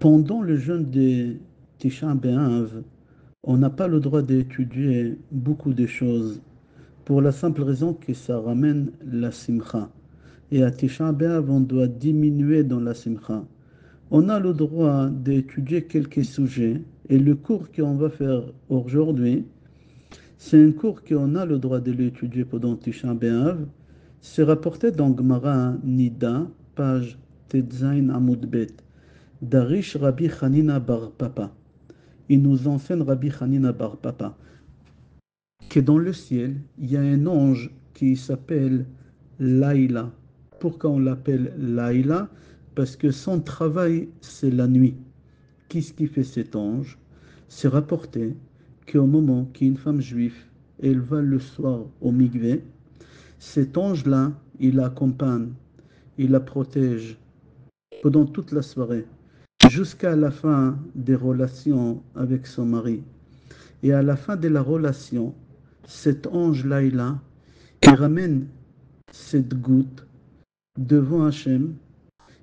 Pendant le jeûne de Tisha B'Av, on n'a pas le droit d'étudier beaucoup de choses pour la simple raison que ça ramène la simcha. Et à Tisha B'Av, on doit diminuer dans la simcha. On a le droit d'étudier quelques sujets et le cours qu'on va faire aujourd'hui, c'est un cours qu'on a le droit de l'étudier pendant Tisha B'Av. C'est rapporté dans Gemara Nida, page Tetzain Amud Bet. Darish Rabbi Hanina Bar Papa. Il nous enseigne Rabbi Hanina Bar Papa que dans le ciel, il y a un ange qui s'appelle Laïla. Pourquoi on l'appelle Laïla? Parce que son travail, c'est la nuit. Qu'est-ce qui fait cet ange? C'est rapporté qu'au moment qu'une femme juive, elle va le soir au mikvé, cet ange-là, il l'accompagne, il la protège pendant toute la soirée, jusqu'à la fin des relations avec son mari. Et à la fin de la relation, cet ange-là, il ramène cette goutte devant Hachem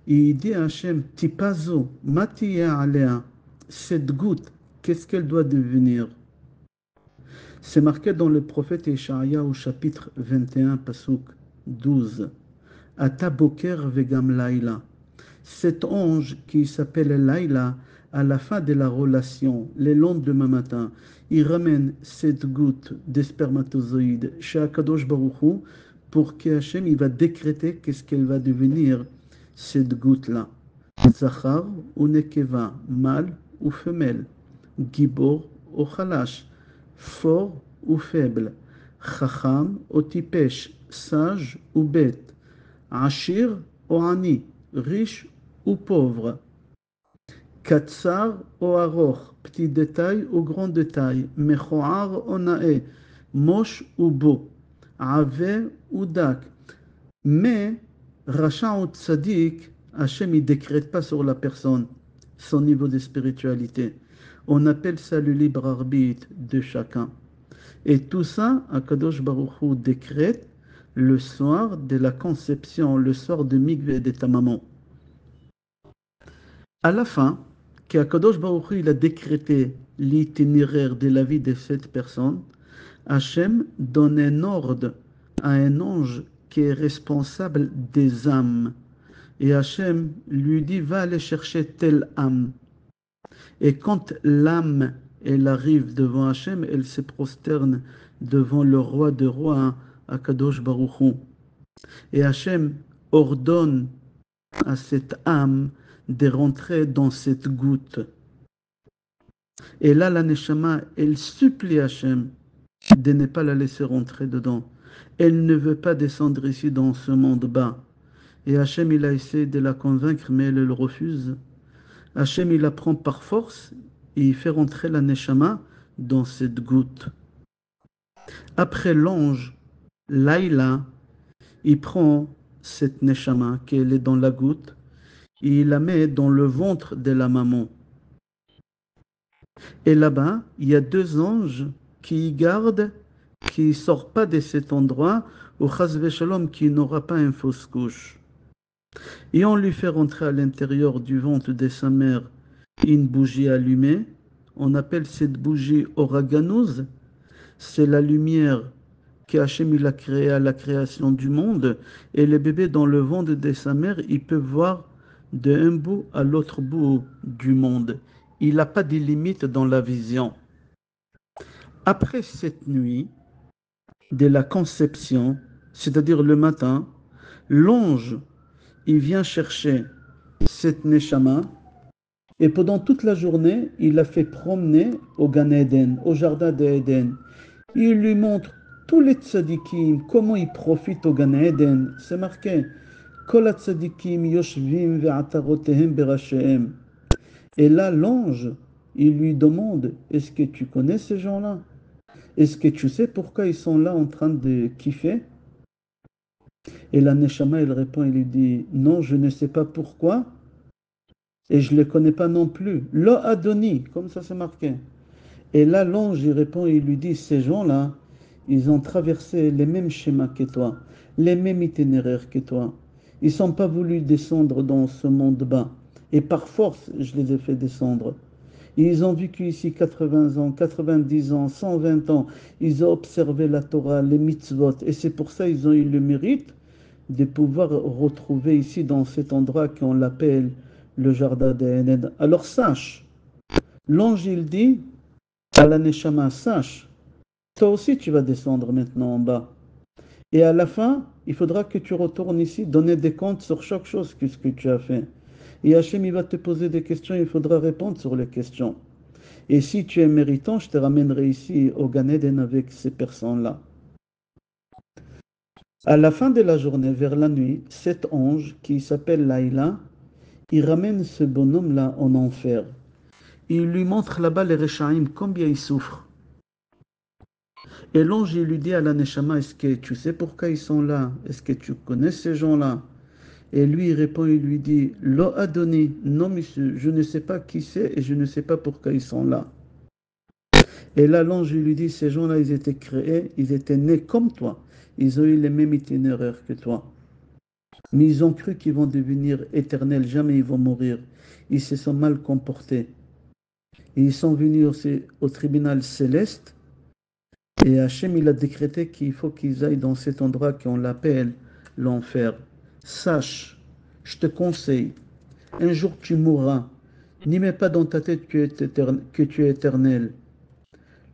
et il dit à Hachem, Tipazo, Matiya Alea, cette goutte, qu'est-ce qu'elle doit devenir? C'est marqué dans le prophète Ishaïa au chapitre 21, Pasuk 12. Ata Boker Vegam Laila. Cet ange qui s'appelle Laïla, à la fin de la relation, le lendemain matin, il ramène cette goutte de spermatozoïde chez Akadosh Baruch Hu pour qu'Hachem il va décréter qu'est-ce qu'elle va devenir, cette goutte-là. Zachar ou Nekeva, mâle ou femelle, Gibor ou Khalash, fort ou faible, Chacham ou Tipesh, sage ou bête, Ashir ou Ani, riche ou pauvre, Katsar ou Aroch, petit détail ou grand détail, Mechoar ou Nae, moche ou beau, Ave ou Dak. Mais Racha ou Tzadik, Hachem ne décrète pas sur la personne son niveau de spiritualité. On appelle ça le libre arbitre de chacun. Et tout ça, Akadosh Baruch Hu décrète le soir de la conception, le soir de Mikveh de ta maman. À la fin, qu'Akadosh Baruch Hu il a décrété l'itinéraire de la vie de cette personne, Hachem donne un ordre à un ange qui est responsable des âmes. Et Hachem lui dit, va aller chercher telle âme. Et quand l'âme, elle arrive devant Hachem, elle se prosterne devant le roi des rois, Akadosh Baruch Hu. Et Hachem ordonne à cette âme de rentrer dans cette goutte. Et là, la Neshama, elle supplie Hachem de ne pas la laisser rentrer dedans. Elle ne veut pas descendre ici dans ce monde bas. Et Hachem, il a essayé de la convaincre, mais elle le refuse. Hachem, il la prend par force et il fait rentrer la Neshama dans cette goutte. Après l'ange, Laïla, il prend cette Neshama qui est dans la goutte et il la met dans le ventre de la maman. Et là-bas, il y a deux anges qui y gardent, qui ne sortent pas de cet endroit, au Chazve Shalom, qui n'aura pas une fausse couche. Et on lui fait rentrer à l'intérieur du ventre de sa mère une bougie allumée. On appelle cette bougie Oraganouz. C'est la lumière qu'Hachem il a créée à la création du monde. Et le bébé dans le ventre de sa mère, il peut voir d'un bout à l'autre bout du monde. Il n'a pas de limite dans la vision. Après cette nuit de la conception, c'est-à-dire le matin, l'ange, il vient chercher cette Neshama et pendant toute la journée, il la fait promener au Gan Eden, au jardin d'Eden. Il lui montre tous les tzadikim, comment ils profitent au Gan Eden. C'est marqué. Kol tzadikim yoshvim ve'atarotehem berashehem. Et là, l'ange, il lui demande, est-ce que tu connais ces gens-là? Est-ce que tu sais pourquoi ils sont là en train de kiffer? Et la Neshama, elle répond, il lui dit, non, je ne sais pas pourquoi, et je ne les connais pas non plus. Lo Adoni, comme ça c'est marqué. Et là, l'ange, il répond, il lui dit, ces gens-là, ils ont traversé les mêmes schémas que toi, les mêmes itinéraires que toi. Ils ne sont pas voulu descendre dans ce monde bas. Et par force, je les ai fait descendre. Et ils ont vécu ici 80 ans, 90 ans, 120 ans. Ils ont observé la Torah, les mitzvot. Et c'est pour ça qu'ils ont eu le mérite de pouvoir retrouver ici, dans cet endroit qu'on l'appelle le jardin d'Eden. Alors sache, l'ange il dit à la Neshama, sache, toi aussi tu vas descendre maintenant en bas. Et à la fin, il faudra que tu retournes ici, donner des comptes sur chaque chose que ce que tu as fait. Et Hachem, il va te poser des questions, il faudra répondre sur les questions. Et si tu es méritant, je te ramènerai ici au Gan Eden avec ces personnes-là. À la fin de la journée, vers la nuit, cet ange qui s'appelle Laïla, il ramène ce bonhomme-là en enfer. Il lui montre là-bas les Rechaim, combien ils souffrent. Et l'ange, il lui dit à la Neshama, est-ce que tu sais pourquoi ils sont là? Est-ce que tu connais ces gens-là? Et lui, il répond, il lui dit, Lo Adoni, non monsieur, je ne sais pas qui c'est et je ne sais pas pourquoi ils sont là. Et là, l'ange lui dit, ces gens-là, ils étaient créés, ils étaient nés comme toi. Ils ont eu les mêmes itinéraires que toi. Mais ils ont cru qu'ils vont devenir éternels, jamais ils vont mourir. Ils se sont mal comportés. Et ils sont venus aussi au tribunal céleste. Et Hachem, il a décrété qu'il faut qu'ils aillent dans cet endroit qu'on l'appelle l'enfer. Sache, je te conseille, un jour tu mourras. N'y mets pas dans ta tête que tu es éternel.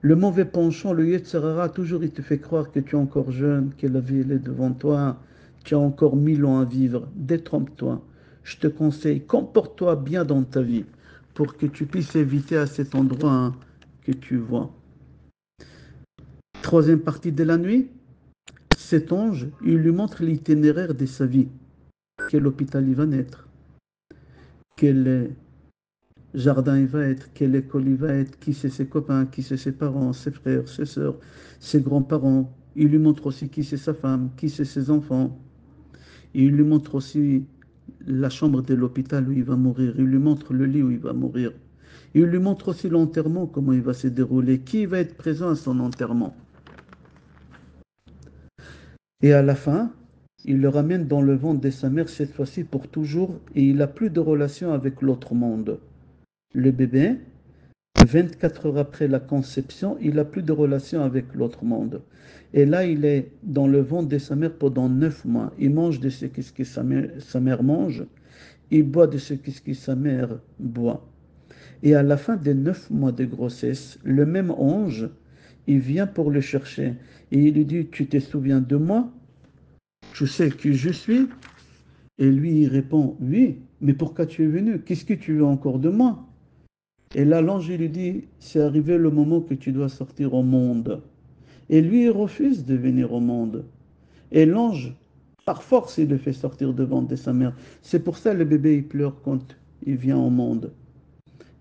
Le mauvais penchant, le Yetzer Hara, toujours il te fait croire que tu es encore jeune, que la vie elle est devant toi, tu as encore 1000 ans à vivre. Détrompe-toi. Je te conseille, comporte-toi bien dans ta vie pour que tu puisses éviter à cet endroit que tu vois. Troisième partie de la nuit, cet ange, il lui montre l'itinéraire de sa vie. Quel hôpital il va naître, quel jardin il va être, quelle école il va être, qui c'est ses copains, qui c'est ses parents, ses frères, ses sœurs, ses grands-parents. Il lui montre aussi qui c'est sa femme, qui c'est ses enfants. Il lui montre aussi la chambre de l'hôpital où il va mourir. Il lui montre le lit où il va mourir. Il lui montre aussi l'enterrement, comment il va se dérouler, qui va être présent à son enterrement. Et à la fin, il le ramène dans le ventre de sa mère cette fois-ci pour toujours et il n'a plus de relation avec l'autre monde. Le bébé, 24 heures après la conception, il n'a plus de relation avec l'autre monde. Et là, il est dans le ventre de sa mère pendant 9 mois. Il mange de ce que sa mère mange. Il boit de ce que sa mère boit. Et à la fin des 9 mois de grossesse, le même ange, il vient pour le chercher. Et il lui dit, tu te souviens de moi? Tu sais qui je suis? Et lui, il répond, oui, mais pourquoi tu es venu? Qu'est-ce que tu veux encore de moi? Et là, l'ange lui dit, c'est arrivé le moment que tu dois sortir au monde. Et lui, il refuse de venir au monde. Et l'ange, par force, il le fait sortir devant de sa mère. C'est pour ça que le bébé, il pleure quand il vient au monde.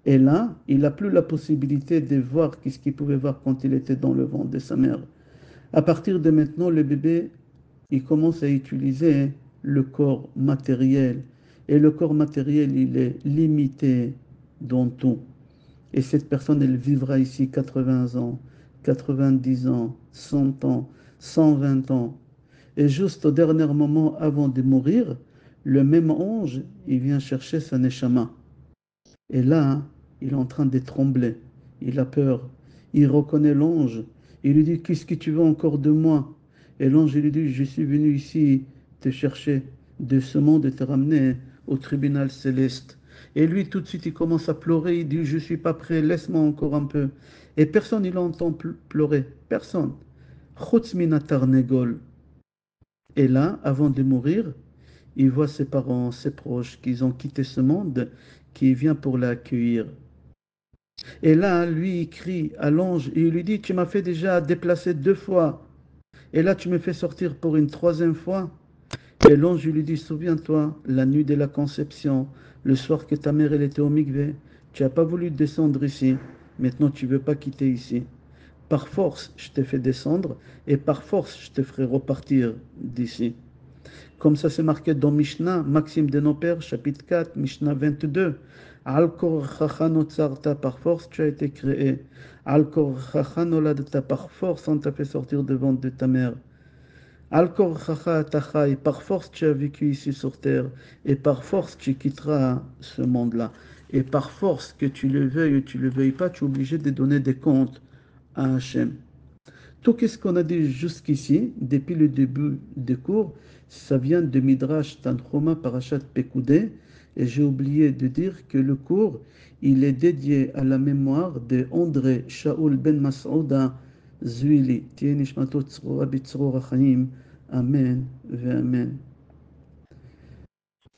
Et là, il n'a plus la possibilité de voir ce qu'il pouvait voir quand il était dans le ventre de sa mère. À partir de maintenant, le bébé, il commence à utiliser le corps matériel. Et le corps matériel, il est limité dans tout. Et cette personne, elle vivra ici 80 ans, 90 ans, 100 ans, 120 ans. Et juste au dernier moment avant de mourir, le même ange, il vient chercher sa neshama. Et là, il est en train de trembler. Il a peur. Il reconnaît l'ange. Il lui dit, qu'est-ce que tu veux encore de moi? Et l'ange lui dit, je suis venu ici te chercher de ce monde et te ramener au tribunal céleste. Et lui, tout de suite, il commence à pleurer. Il dit, je ne suis pas prêt, laisse-moi encore un peu. Et personne, il l'entend pleurer. Personne. Chutz mina tarnegol. Et là, avant de mourir, il voit ses parents, ses proches, qu'ils ont quitté ce monde, qui vient pour l'accueillir. Et là, lui, il crie à l'ange et il lui dit, tu m'as fait déjà déplacer 2 fois. Et là, tu me fais sortir pour une troisième fois. Et l'ange lui dit, souviens-toi, la nuit de la conception, le soir que ta mère elle était au mikvé, tu n'as pas voulu descendre ici. Maintenant, tu ne veux pas quitter ici. Par force, je t'ai fait descendre et par force, je te ferai repartir d'ici. Comme ça, c'est marqué dans Mishnah, Maxime de nos pères, chapitre 4, Mishnah 22. Al korchacha notzarta, par force tu as été créé. Al korchacha noladta, par force on t'a fait sortir de ventre de ta mère. Al korchacha atachai, par force tu as vécu ici sur terre, et par force tu quitteras ce monde-là. Et par force, que tu le veuilles ou tu le veuilles pas, tu es obligé de donner des comptes à Hachem. Tout ce qu'on a dit jusqu'ici, depuis le début des cours, ça vient de Midrash Tanchuma Parashat Pekudei. Et j'ai oublié de dire que le cours, il est dédié à la mémoire de André Shaoul Ben Masouda Zuili. Tieh nishmato tzrora b'tzror chaim. Amen ve Amen.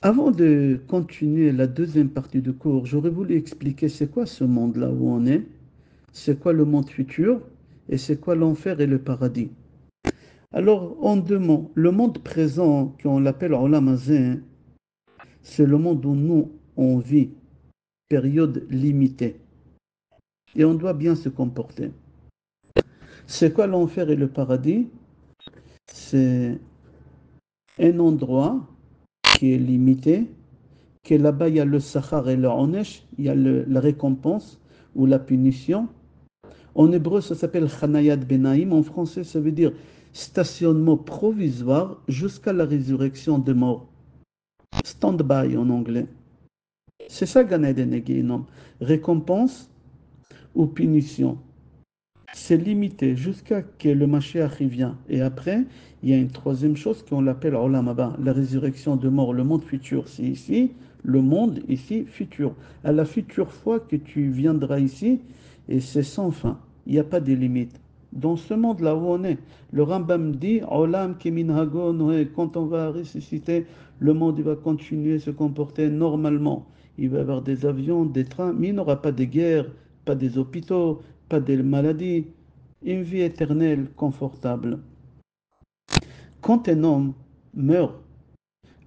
Avant de continuer la deuxième partie du cours, j'aurais voulu expliquer c'est quoi ce monde-là où on est, c'est quoi le monde futur et c'est quoi l'enfer et le paradis. Alors, en deux mots, le monde présent, qu'on l'appelle Olam Hazeh, c'est le monde où nous, on vit, période limitée. Et on doit bien se comporter. C'est quoi l'enfer et le paradis? C'est un endroit qui est limité, que là-bas, il y a le Sahar et le Onesh, il y a la récompense ou la punition. En hébreu, ça s'appelle Chanayat Benaim. En français, ça veut dire stationnement provisoire jusqu'à la résurrection des morts. Stand-by en anglais. C'est ça Gan Eden et Gehinnom. Récompense ou punition. C'est limité jusqu'à ce que le Mashiach y vient. Et après, il y a une troisième chose qu'on l'appelle Olam Haba, la résurrection de mort, le monde futur. C'est ici, le monde ici, futur. À la future fois que tu viendras ici, et c'est sans fin. Il n'y a pas de limite. Dans ce monde-là où on est, le Rambam dit, Olam keminhago Noé, quand on va ressusciter, le monde il va continuer à se comporter normalement. Il va y avoir des avions, des trains, mais il n'y aura pas de guerre, pas des hôpitaux, pas de maladies, une vie éternelle confortable. Quand un homme meurt,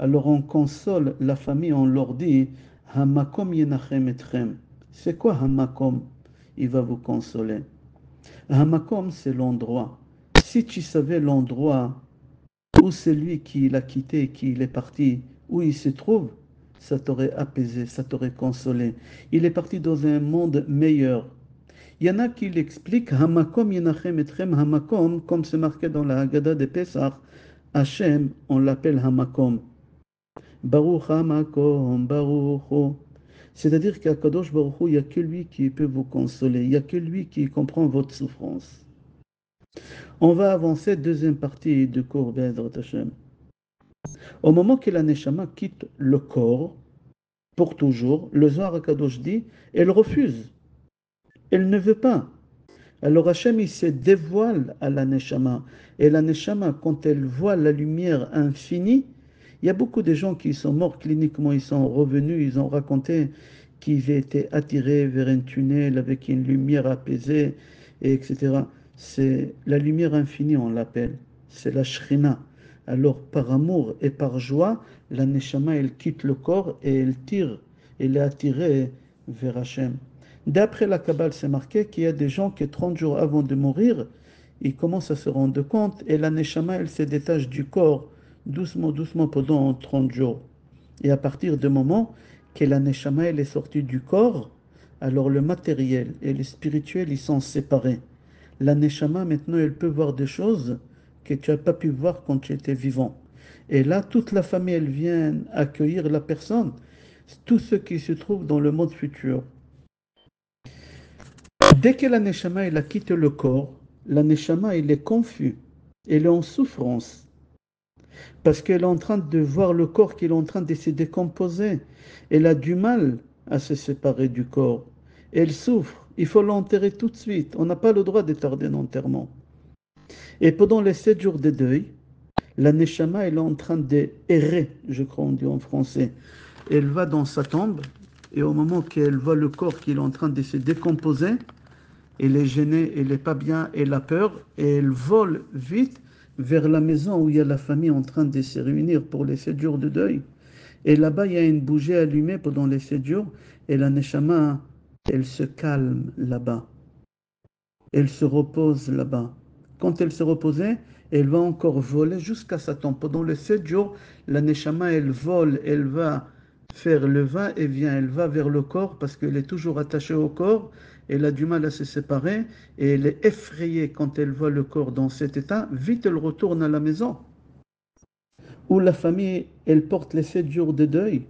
alors on console la famille, on leur dit Hamakom yenachem etchem. C'est quoi Hamakom? Il va vous consoler. Hamakom, c'est l'endroit. Si tu savais l'endroit où c'est lui qui l'a quitté, qui est parti, où il se trouve, ça t'aurait apaisé, ça t'aurait consolé. Il est parti dans un monde meilleur. Il y en a qui l'expliquent, Hamakom Yenachem Etchem Hamakom, comme c'est marqué dans la Haggadah de Pesach, Hachem, on l'appelle Hamakom. Baruch Hamakom, Baruch Hu. C'est-à-dire qu'à Kadosh Baruch Hu, il n'y a que lui qui peut vous consoler, il n'y a que lui qui comprend votre souffrance. On va avancer, deuxième partie du cours Be'ezrat Hashem. Au moment que la Neshama quitte le corps, pour toujours, le Zohar HaKadosh dit, elle refuse, elle ne veut pas. Alors Hachem, il se dévoile à la Neshama. Et la Neshama, quand elle voit la lumière infinie, il y a beaucoup de gens qui sont morts cliniquement, ils sont revenus, ils ont raconté qu'ils étaient attirés vers un tunnel avec une lumière apaisée, etc. C'est la lumière infinie, on l'appelle. C'est la Shrina. Alors, par amour et par joie, la Neshama, elle quitte le corps et elle tire, elle est attirée vers Hachem. D'après la Kabbale, c'est marqué qu'il y a des gens qui, 30 jours avant de mourir, ils commencent à se rendre compte et la Neshama, elle se détache du corps doucement, doucement pendant 30 jours. Et à partir du moment que la Neshama, elle est sortie du corps, alors le matériel et le spirituel, ils sont séparés. La Neshama, maintenant, elle peut voir des choses que tu n'as pas pu voir quand tu étais vivant. Et là, toute la famille, elle vient accueillir la personne, tous ceux qui se trouvent dans le monde futur. Dès que la Neshama elle a quitté le corps, la Neshama elle est confuse, elle est en souffrance, parce qu'elle est en train de voir le corps qui est en train de se décomposer. Elle a du mal à se séparer du corps. Elle souffre, il faut l'enterrer tout de suite, on n'a pas le droit de tarder l'enterrement. Et pendant les 7 jours de deuil, la Neshama elle est en train d'errer, je crois on dit en français. Elle va dans sa tombe, et au moment qu'elle voit le corps qui est en train de se décomposer, elle est gênée, elle n'est pas bien, elle a peur et elle vole vite vers la maison où il y a la famille en train de se réunir pour les 7 jours de deuil. Et là-bas, il y a une bougie allumée pendant les 7 jours et la Neshama, elle se calme là-bas. Elle se repose là-bas. Quand elle se reposait, elle va encore voler jusqu'à sa tombe. Pendant les 7 jours, la Neshama, elle vole, elle va faire le va-et-vient, elle va vers le corps parce qu'elle est toujours attachée au corps, elle a du mal à se séparer et elle est effrayée quand elle voit le corps dans cet état. Vite, elle retourne à la maison. où la famille, elle porte les 7 jours de deuil.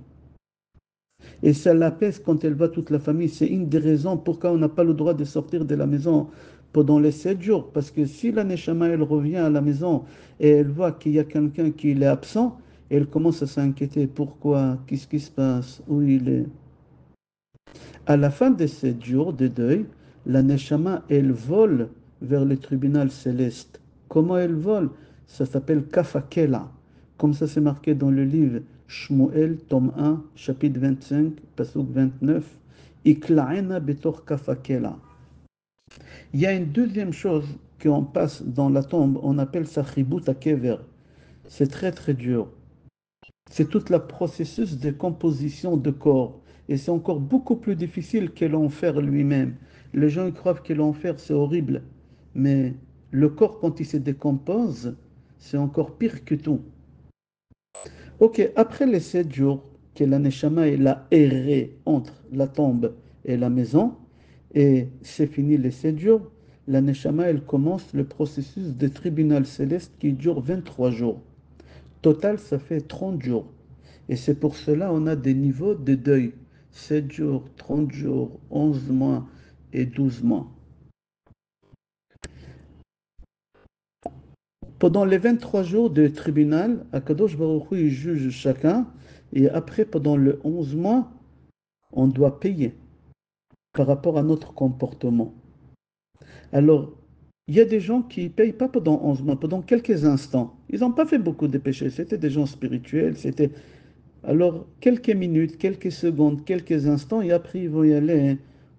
Et ça l'apaise quand elle va toute la famille. C'est une des raisons pourquoi on n'a pas le droit de sortir de la maison pendant les 7 jours. Parce que si la Neshama, elle revient à la maison et elle voit qu'il y a quelqu'un qui est absent, elle commence à s'inquiéter. Pourquoi? Qu'est-ce qui se passe? Où il est? À la fin de 7 jours de deuil, la Neshama, elle vole vers le tribunal céleste. Comment elle vole? Ça s'appelle Kafakela. Comme ça, c'est marqué dans le livre Shmuel, tome 1, chapitre 25, pasuk 29. Ikla'ena betor Kafakela. Il y a une deuxième chose qu'on passe dans la tombe, on appelle ça Chibut Kever. C'est très très dur. C'est tout le processus de composition de corps. Et c'est encore beaucoup plus difficile que l'enfer lui-même. Les gens ils croient que l'enfer c'est horrible. Mais le corps quand il se décompose, c'est encore pire que tout. Ok, après les 7 jours que la Neshama elle a erré entre la tombe et la maison, et c'est fini les 7 jours, la Neshama elle commence le processus de tribunal céleste qui dure 23 jours. Total, ça fait 30 jours. Et c'est pour cela qu'on a des niveaux de deuil. 7 jours, 30 jours, 11 mois et 12 mois. Pendant les 23 jours de tribunal, Akadosh Baruch Hu, il juge chacun. Et après, pendant le 11 mois, on doit payer par rapport à notre comportement. Alors, il y a des gens qui ne payent pas pendant 11 mois, pendant quelques instants. Ils n'ont pas fait beaucoup de péchés. C'était des gens spirituels, c'était. Alors, quelques minutes, quelques secondes, quelques instants, et après, ils vont y aller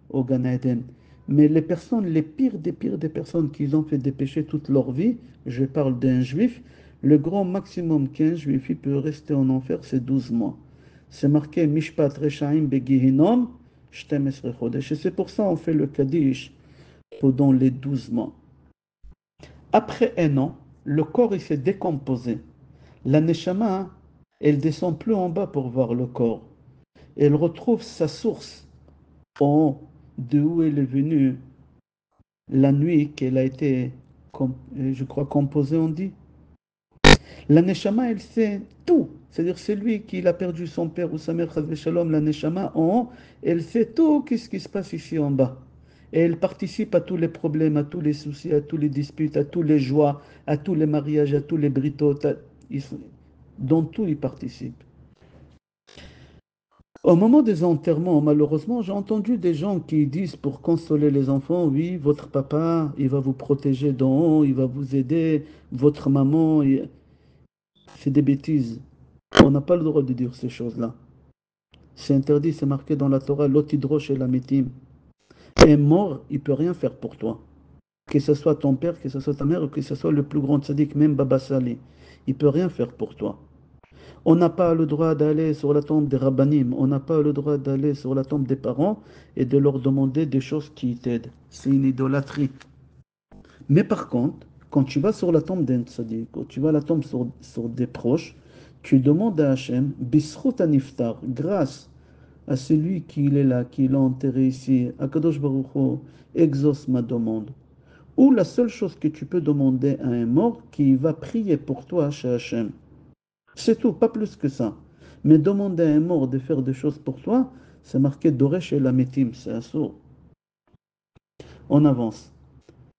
au Gan Eden. Mais les personnes, les pires des personnes qui ont fait des péchés toute leur vie, je parle d'un juif, le grand maximum qu'un juif il peut rester en enfer, c'est 12 mois. C'est marqué Mishpat Reshaim Begihinom, Shtem Esrei Chodesh. Et c'est pour ça qu'on fait le Kaddish pendant les 12 mois. Après un an, le corps il s'est décomposé. La Neshama, elle descend plus en bas pour voir le corps. Elle retrouve sa source en haut, de où elle est venue la nuit qu'elle a été, je crois, composée, on dit. La Neshama, elle sait tout. C'est-à-dire, c'est lui qui a perdu son père ou sa mère, Chas Shalom, la Neshama, en haut, elle sait tout ce qui se passe ici en bas. Et elle participe à tous les problèmes, à tous les soucis, à tous les disputes, à tous les joies, à tous les mariages, à tous les britotes. Dans tout, il participe. Au moment des enterrements, malheureusement, j'ai entendu des gens qui disent pour consoler les enfants, oui, votre papa, il va vous protéger d'en haut, il va vous aider, votre maman, c'est des bêtises. On n'a pas le droit de dire ces choses-là. C'est interdit, c'est marqué dans la Torah, l'otidrosh et la métim. Un mort, il peut rien faire pour toi. Que ce soit ton père, que ce soit ta mère, ou que ce soit le plus grand tzaddik, même Baba Salih. Il peut rien faire pour toi. On n'a pas le droit d'aller sur la tombe des rabbanim, on n'a pas le droit d'aller sur la tombe des parents et de leur demander des choses qui t'aident. C'est une idolâtrie. Mais par contre, quand tu vas sur la tombe d'un tzaddik, quand tu vas à la tombe sur des proches, tu demandes à Hachem, Bisrut Aniftar, grâce à celui qui est là, qui l'a enterré ici, Akadosh Baruch Hu, exauce ma demande. Ou la seule chose que tu peux demander à un mort qui va prier pour toi chez Hachem. C'est tout, pas plus que ça. Mais demander à un mort de faire des choses pour toi, c'est marqué Doresh et la Métim, c'est assourd. On avance.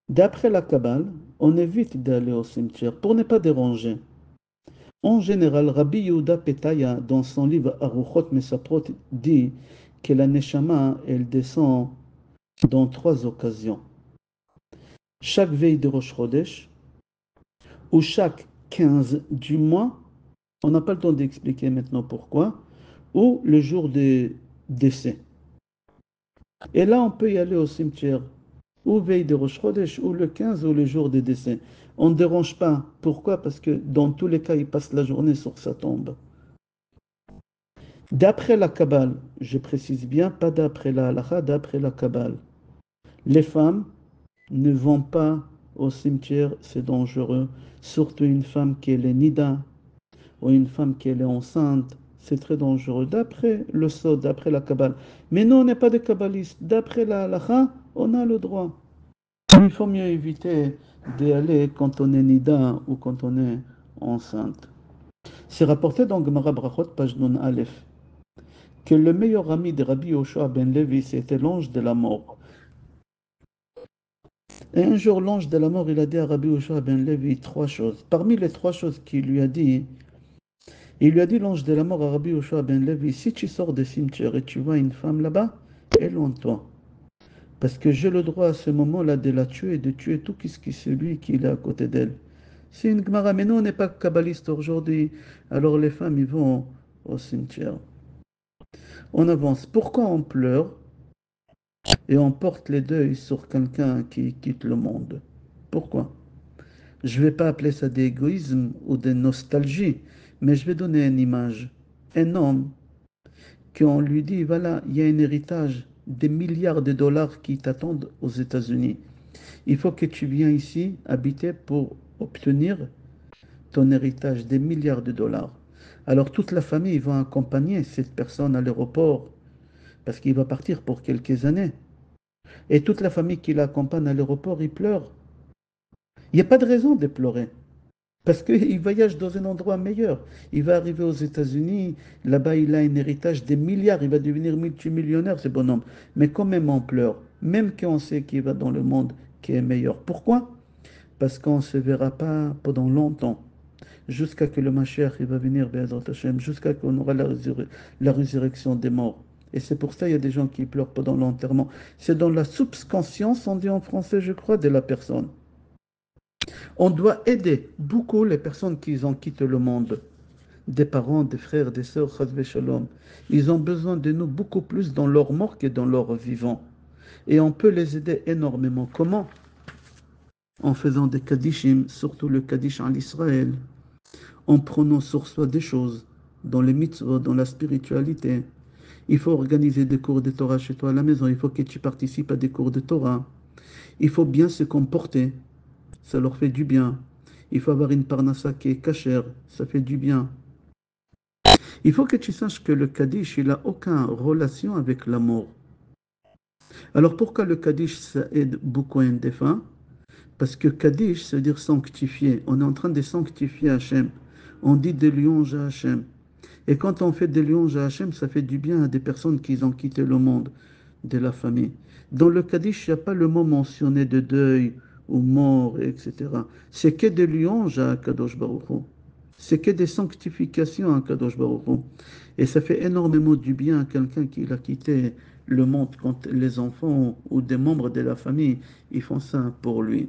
D'après la Kabbale, on évite d'aller au cimetière pour ne pas déranger. En général, Rabbi Yehuda Petaya, dans son livre Aruchot Mesaprot, dit que la Neshama, elle descend dans 3 occasions. Chaque veille de Rosh Chodesh, ou chaque 15 du mois, on n'a pas le temps d'expliquer maintenant pourquoi, ou le jour des décès. Et là, on peut y aller au cimetière, ou veille de Rosh Chodesh, ou le 15, ou le jour des décès. On ne dérange pas. Pourquoi? Parce que dans tous les cas, il passe la journée sur sa tombe. D'après la Kabbale, je précise bien, pas d'après la halakha, d'après la Kabbale, les femmes ne vont pas au cimetière, c'est dangereux. Surtout une femme qui est nida, ou une femme qui est enceinte, c'est très dangereux. D'après le Sod, d'après la Kabbale. Mais nous, on n'est pas des kabbalistes. D'après la halakha, on a le droit. Il faut mieux éviter d'y aller quand on est nida ou quand on est enceinte. C'est rapporté dans Gemara Brachot, page Nun Aleph, que le meilleur ami de Rabbi Yoshua ben Levi, c'était l'ange de la mort. Et un jour, l'ange de la mort, il a dit à Rabbi Yoshua ben Levi trois choses. Parmi les trois choses qu'il lui a dit, il lui a dit, l'ange de la mort à Rabbi Yoshua ben Levi, si tu sors des cimetières et tu vois une femme là-bas, éloigne-toi. Parce que j'ai le droit à ce moment-là de la tuer et de tuer tout ce qui est celui qui est à côté d'elle. C'est une Gemara, mais nous, on n'est pas kabbaliste aujourd'hui. Alors les femmes, ils vont au cimetière. On avance. Pourquoi on pleure et on porte les deuils sur quelqu'un qui quitte le monde? Pourquoi? Je ne vais pas appeler ça d'égoïsme ou de nostalgie, mais je vais donner une image. Un homme, qu'on lui dit, voilà, il y a un héritage des milliards de dollars qui t'attendent aux États-Unis. Il faut que tu viennes ici habiter pour obtenir ton héritage des milliards de dollars. Alors toute la famille va accompagner cette personne à l'aéroport parce qu'il va partir pour quelques années. Et toute la famille qui l'accompagne à l'aéroport, il pleure. Il n'y a pas de raison de pleurer. Parce qu'il voyage dans un endroit meilleur. Il va arriver aux États-Unis, là-bas il a un héritage des milliards, il va devenir multimillionnaire, ce bonhomme. Mais quand même on pleure, même qu'on sait qu'il va dans le monde qui est meilleur. Pourquoi? Parce qu'on ne se verra pas pendant longtemps, jusqu'à que le Mashiach il va venir, Be'ezrat Hashem, jusqu'à qu'on aura la résurrection des morts. Et c'est pour ça qu'il y a des gens qui pleurent pendant l'enterrement. C'est dans la subconscience, on dit en français, je crois, de la personne. On doit aider beaucoup les personnes qui ont quitté le monde, des parents, des frères, des sœurs, chas shalom. Ils ont besoin de nous beaucoup plus dans leur mort que dans leur vivant. Et on peut les aider énormément. Comment? En faisant des kaddishim, surtout le kaddish en Israël, en prenant sur soi des choses, dans les mitzvot, dans la spiritualité. Il faut organiser des cours de Torah chez toi à la maison. Il faut que tu participes à des cours de Torah. Il faut bien se comporter. Ça leur fait du bien. Il faut avoir une parnassa qui est cachère. Ça fait du bien. Il faut que tu saches que le Kaddish, il n'a aucune relation avec la mort. Alors pourquoi le Kaddish, ça aide beaucoup un défunt? Parce que Kaddish, ça veut dire sanctifier. On est en train de sanctifier Hachem. On dit des louanges à Hachem. Et quand on fait des louanges à Hachem, ça fait du bien à des personnes qui ont quitté le monde, de la famille. Dans le Kaddish, il n'y a pas le mot mentionné de deuil ou mort, etc. C'est que des louanges à Kadosh Baruch Hu. C'est que des sanctifications à Kadosh Baruch Hu. Et ça fait énormément du bien à quelqu'un qui a quitté le monde quand les enfants ou des membres de la famille, ils font ça pour lui.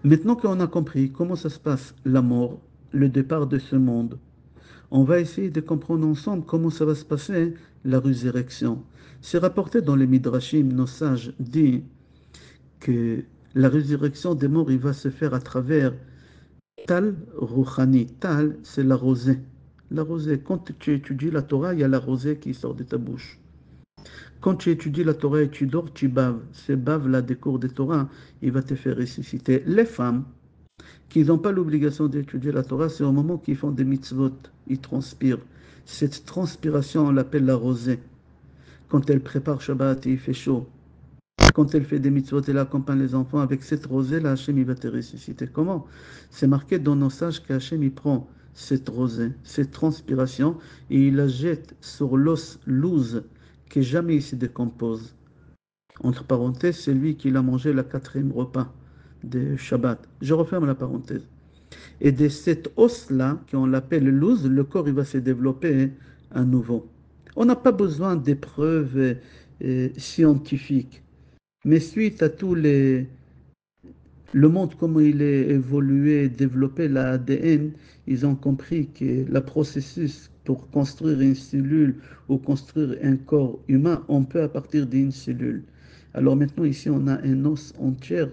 Maintenant qu'on a compris comment ça se passe, la mort, le départ de ce monde, on va essayer de comprendre ensemble comment ça va se passer, la résurrection. C'est rapporté dans les Midrashim, nos sages disent que la résurrection des morts, il va se faire à travers Tal Rouhani. Tal, c'est la rosée. La rosée, quand tu étudies la Torah, il y a la rosée qui sort de ta bouche. Quand tu étudies la Torah et tu dors, tu baves. Ce bave-là des cours de Torah, il va te faire ressusciter. Les femmes qui n'ont pas l'obligation d'étudier la Torah, c'est au moment qu'ils font des mitzvot, ils transpirent. Cette transpiration, on l'appelle la rosée. Quand elle prépare Shabbat et il fait chaud. Quand elle fait des mitzvot, elle accompagne les enfants avec cette rosée, là, Hachem, il va te ressusciter. Comment? C'est marqué dans nos sages qu'Hachem, il prend cette rosée, cette transpiration, et il la jette sur l'os loose, qui jamais il se décompose. Entre parenthèses, c'est lui qui l'a mangé la quatrième repas de Shabbat. Je referme la parenthèse. Et de cet os-là, qu'on l'appelle loose, le corps il va se développer à nouveau. On n'a pas besoin d'épreuves scientifiques. Mais suite à tous les... Le monde, comment il est évolué, développé, l'ADN, ils ont compris que le processus pour construire une cellule ou construire un corps humain, on peut à partir d'une cellule. Alors maintenant, ici, on a un os entier.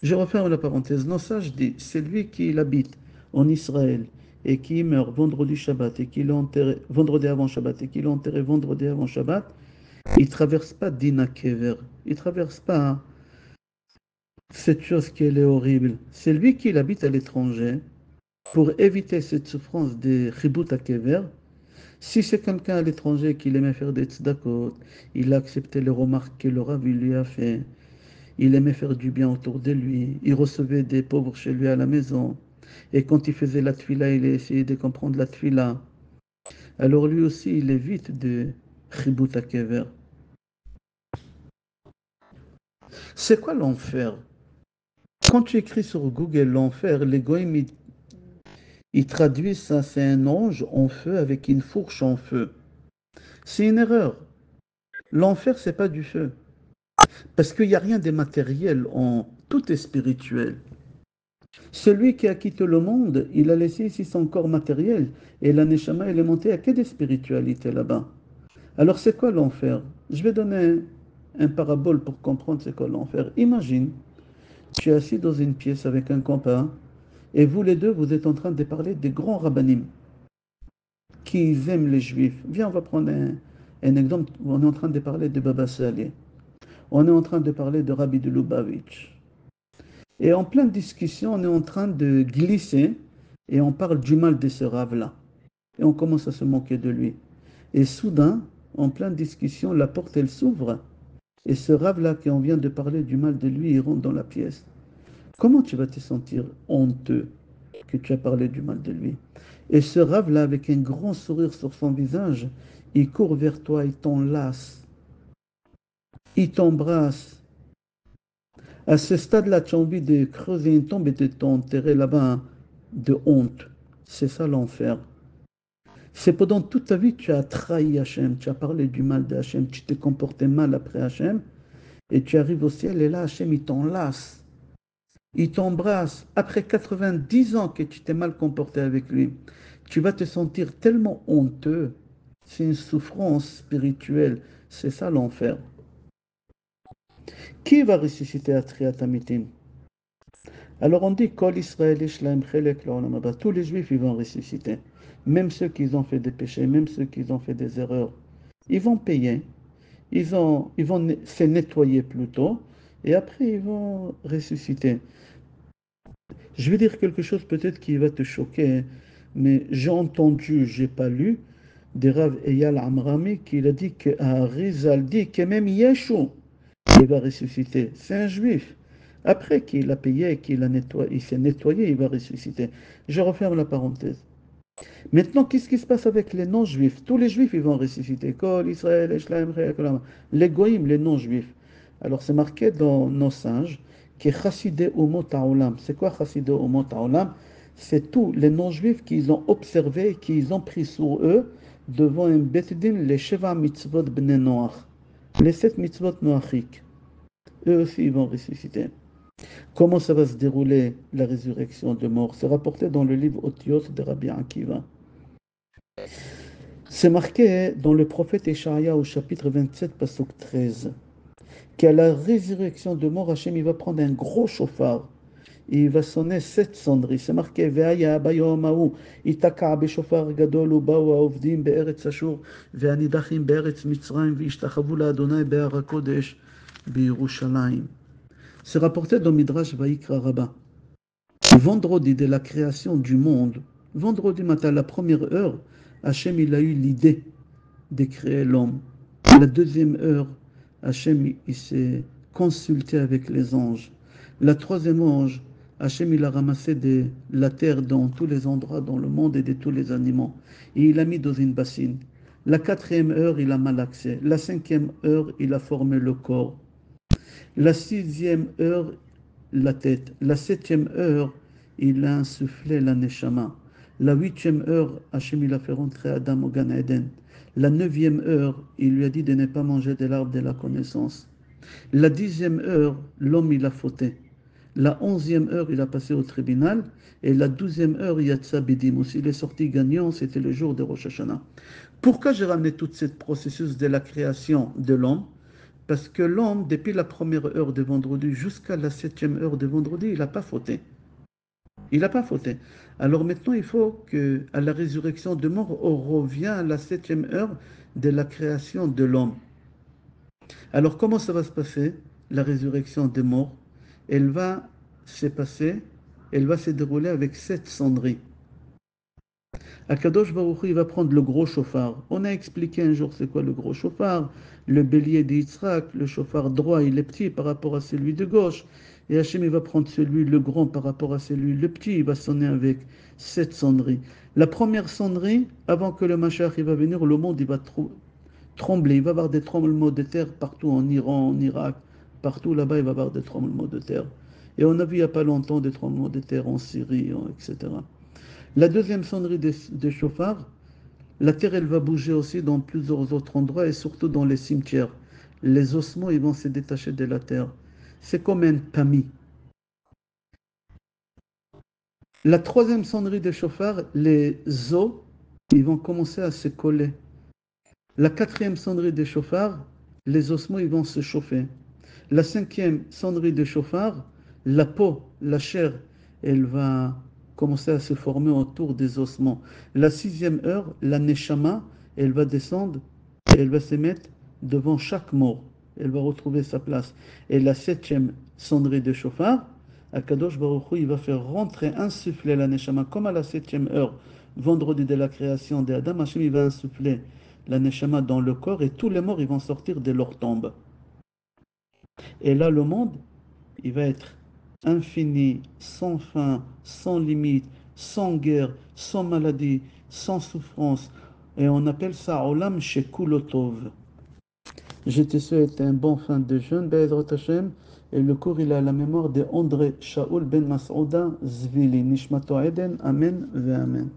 Je referme la parenthèse. Nos sages disent, c'est lui qui habite en Israël et qui meurt vendredi Shabbat et qui l'a enterré vendredi avant Shabbat et qui l'a enterré vendredi avant Shabbat, il ne traverse pas Dina Kever. Il ne traverse pas cette chose qui est horrible. C'est lui qui habite à l'étranger pour éviter cette souffrance de Chibut à Kever. Si c'est quelqu'un à l'étranger qui aimait faire des tzedakot, il a accepté les remarques que le Rav lui a fait. Il aimait faire du bien autour de lui. Il recevait des pauvres chez lui à la maison. Et quand il faisait la tfila, il essayait de comprendre la tfila. Alors lui aussi, il évite de Chibut HaKever. C'est quoi l'enfer? Quand tu écris sur Google l'enfer, les goïms, ils traduisent ça, c'est un ange en feu avec une fourche en feu. C'est une erreur. L'enfer, c'est pas du feu. Parce qu'il n'y a rien de matériel, tout est spirituel. Celui qui a quitté le monde, il a laissé ici son corps matériel. Et la Neshama, elle est montée à quelle de spiritualité là-bas? Alors c'est quoi l'enfer? Je vais donner un parabole pour comprendre c'est quoi l'enfer. Imagine, tu es assis dans une pièce avec un copain, et vous les deux, vous êtes en train de parler des grands rabbinim qui aiment les juifs. Viens, on va prendre un exemple. On est en train de parler de Baba Saleh. On est en train de parler de Rabbi de Lubavitch. Et en pleine discussion, on est en train de glisser et on parle du mal de ce rave-là. Et on commence à se moquer de lui. Et soudain, en pleine discussion, la porte, elle s'ouvre. Et ce rave-là, qu'on vient de parler du mal de lui, il rentre dans la pièce. Comment tu vas te sentir honteux que tu as parlé du mal de lui? Et ce rave-là, avec un grand sourire sur son visage, il court vers toi, il t'enlace, il t'embrasse. À ce stade-là, tu as envie de creuser une tombe et de t'enterrer là-bas hein, de honte. C'est ça l'enfer. C'est pendant toute ta vie que tu as trahi Hachem, tu as parlé du mal de Hachem, tu t'es comporté mal après Hachem, et tu arrives au ciel, et là, Hachem, il t'enlace, il t'embrasse. Après 90 ans que tu t'es mal comporté avec lui, tu vas te sentir tellement honteux. C'est une souffrance spirituelle. C'est ça l'enfer. Qui va ressusciter à Triatamitim? Alors on dit Kol Israël Ishlaim Chelek L'Olam Haba. Tous les juifs ils vont ressusciter. Même ceux qui ont fait des péchés, même ceux qui ont fait des erreurs. Ils vont payer. Ils vont se nettoyer plutôt. Et après ils vont ressusciter. Je vais dire quelque chose peut-être qui va te choquer. Mais j'ai entendu, j'ai pas lu, de Rav Eyal Amrami qui a dit que Rizal dit que même Yeshua il va ressusciter. C'est un juif. Après qu'il a payé, qu'il a nettoyé, il s'est nettoyé, il va ressusciter. Je referme la parenthèse. Maintenant, qu'est-ce qui se passe avec les non-juifs? Tous les juifs, ils vont ressusciter. Kol, Israël, Eshlaim, les goïms, les non-juifs. Alors, c'est marqué dans nos singes que Chassidé Umot Haolam. C'est quoi Chassidé Umot Haolam? C'est tous les non-juifs qu'ils ont observé, qu'ils ont pris sur eux devant un Betdin, les Sheva Mitzvot Bnei Noach. Les 7 mitzvot noachiques. Eux aussi, ils vont ressusciter. Comment ça va se dérouler, la résurrection de mort? C'est rapporté dans le livre Othios de Rabbi Akiva. C'est marqué dans le prophète Échaïa au chapitre 27, pasuk 13, qu'à la résurrection de mort, Hachem, il va prendre un gros chauffard. Et il va sonner 7 sonneries. C'est marqué Ve'aya bayom hahu itaka b'shofar gadol ubaou haovdim be'eretz Ashur ve'anidachim be'eretz Mitzrayim ve'ishtachavu la'Adonai be'ar HaKodesh be'Yerushalayim. C'est rapporté dans Midrash Vaikra Rabbah. Vendredi de la création du monde, vendredi matin, la première heure, Hachem il a eu l'idée de créer l'homme. La deuxième heure, Hachem il s'est consulté avec les anges. La troisième ange, Hachem il a ramassé de la terre dans tous les endroits dans le monde et de tous les animaux. Et il a mis dans une bassine. La quatrième heure, il a malaxé. La cinquième heure, il a formé le corps. La sixième heure, la tête. La septième heure, il a insufflé la neshama. La huitième heure, Hachem il a fait rentrer Adam au Gan Eden. La neuvième heure, il lui a dit de ne pas manger de l'arbre de la connaissance. La dixième heure, l'homme il a fauté. La onzième heure, il a passé au tribunal. Et la douzième heure, Yatsa Bedimus. Il est sorti gagnant, c'était le jour de Rosh Hashanah. Pourquoi j'ai ramené tout ce processus de la création de l'homme? Parce que l'homme, depuis la première heure de vendredi jusqu'à la septième heure de vendredi, il n'a pas fauté. Il n'a pas fauté. Alors maintenant, il faut qu'à la résurrection de mort, on revient à la septième heure de la création de l'homme. Alors comment ça va se passer, la résurrection des morts? Elle va se passer, elle va se dérouler avec 7 sonneries. Akadosh Baruch Hu, il va prendre le gros chauffard. On a expliqué un jour c'est quoi le gros chauffard. Le bélier d'Yitzhak, le chauffard droit, il est petit par rapport à celui de gauche. Et Hachem, il va prendre celui, le grand par rapport à celui, le petit, il va sonner avec 7 sonneries. La première sonnerie, avant que le Mashiach il va venir, le monde il va trembler. Il va y avoir des tremblements de terre partout en Iran, en Irak, partout là-bas, il va y avoir des tremblements de terre. Et on a vu il n'y a pas longtemps des tremblements de terre en Syrie, etc. La deuxième sonnerie des chauffards, la terre, elle va bouger aussi dans plusieurs autres endroits et surtout dans les cimetières. Les ossements, ils vont se détacher de la terre. C'est comme un tamis. La troisième sonnerie des chauffards, les os, ils vont commencer à se coller. La quatrième sonnerie des chauffards, les ossements, ils vont se chauffer. La cinquième sonnerie des chauffards, la peau, la chair, elle va commencer à se former autour des ossements. La sixième heure, la neshama, elle va descendre et elle va se mettre devant chaque mort. Elle va retrouver sa place. Et la septième sonnerie de chauffard, Akadosh Baruch Hu, il va faire rentrer, insuffler la neshama, comme à la septième heure, vendredi de la création d'Adam, Hachem, il va insuffler la neshama dans le corps et tous les morts, ils vont sortir de leur tombe. Et là, le monde, il va être infini, sans fin, sans limite, sans guerre, sans maladie, sans souffrance. Et on appelle ça Olam Shekulotov. Je te souhaite un bon fin de jeûne, Be'ezrat Hashem. Et le cours, il a la mémoire de André Shaoul Ben Masouda Zvili. Nishmato Eden. Amen ve Amen.